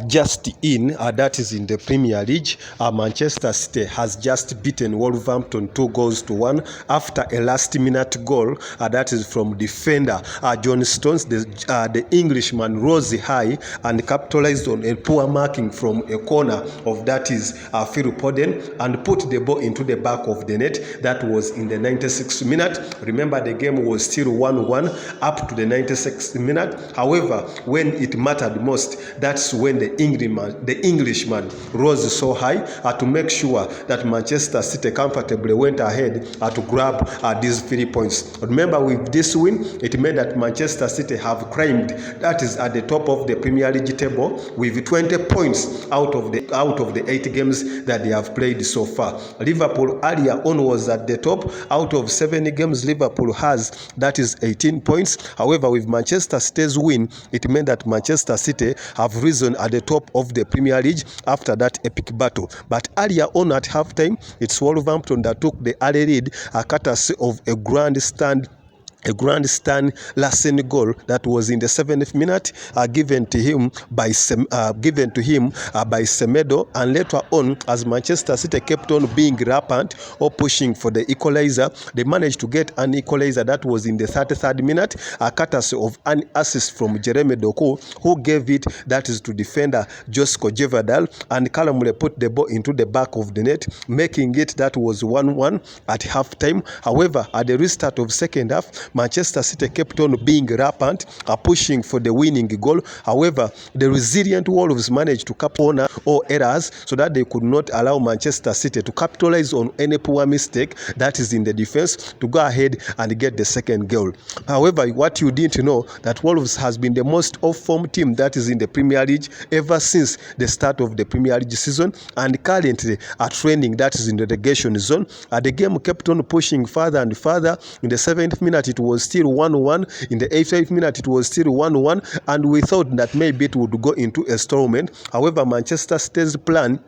Just in, that is in the Premier League, Manchester City has just beaten Wolverhampton 2-1 after a last-minute goal, that is from defender John Stones. The Englishman rose high and capitalized on a poor marking from a corner of that is Phil Foden and put the ball into the back of the net. That was in the 96th minute. Remember, the game was still 1-1 up to the 96th minute. However, when it mattered most, that's when the Englishman rose so high to make sure that Manchester City comfortably went ahead to grab these 3 points. Remember, with this win, it meant that Manchester City have climbed, that is at the top of the Premier League table with 20 points out of the 8 games that they have played so far. Liverpool earlier on was at the top. Out of 7 games Liverpool has, that is 18 points. However, with Manchester City's win, it meant that Manchester City have risen at the top of the Premier League after that epic battle. But earlier on at halftime, it's Wolverhampton that took the early lead, courtesy of a grandstand Larsen goal that was in the 7th minute, given to him by Semedo. And later on, as Manchester City kept on being rampant or pushing for the equalizer, they managed to get an equalizer that was in the 33rd minute, courtesy of an assist from Jeremy Doku, who gave it, that is, to defender Josko Jevadal, and Calamule put the ball into the back of the net, making it that was 1-1 at halftime. However, at the restart of second half, Manchester City kept on being rampant, pushing for the winning goal. However, the resilient Wolves managed to cap corner or errors so that they could not allow Manchester City to capitalize on any poor mistake that is in the defense to go ahead and get the second goal. However, what you didn't know, that Wolves has been the most off-form team that is in the Premier League ever since the start of the Premier League season, and currently are training, that is in the relegation zone. The game kept on pushing further and further. In the 7th minute, it was still 1-1. In the 8th minute, it was still 1-1, and we thought that maybe it would go into a stalemate. However, Manchester City's plan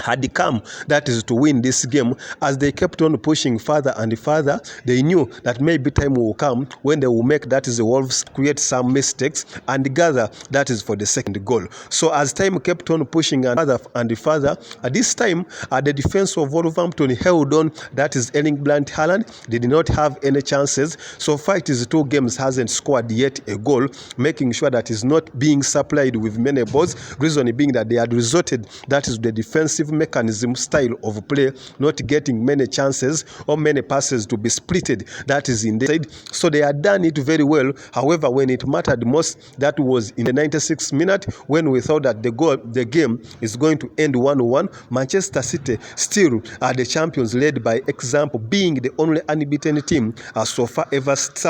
had come, that is to win this game. As they kept on pushing further and further, they knew that maybe time will come when they will make, that is, the Wolves create some mistakes and gather, that is, for the second goal. So as time kept on pushing further and further, at this time the defense of Wolverhampton held on, that is Erling Brand Haaland. They did not have any chances. So far it is 2 games, hasn't scored yet a goal, making sure that is not being supplied with many balls, reason being that they had resorted, that is the defensive mechanism style of play, not getting many chances or many passes to be splitted, that is in the side. So they had done it very well. However, when it mattered most, that was in the 96th minute, when we thought that the game is going to end 1-1. Manchester City still are the champions, led by example, being the only unbeaten team so far ever since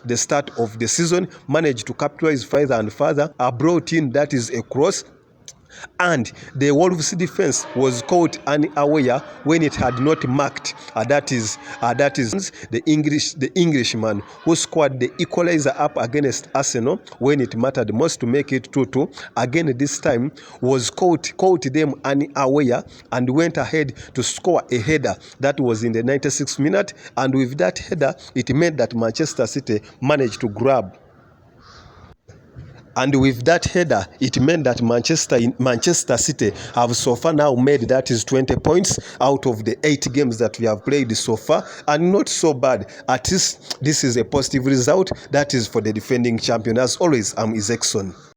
the start of the season, managed to capitalize further and further, brought in, that is, a cross. And the Wolves defense was caught unaware when it had not marked, that is the Englishman who scored the equalizer up against Arsenal when it mattered most to make it 2-2. Again, this time was caught them unaware and went ahead to score a header that was in the 96th minute. And with that header, it meant that Manchester City managed to grab. And with that header, it meant that Manchester City have so far now made, that is, 20 points out of the 8 games that we have played so far, and not so bad. At least this is a positive result, that is, for the defending champion. As always, I'm Isaacson.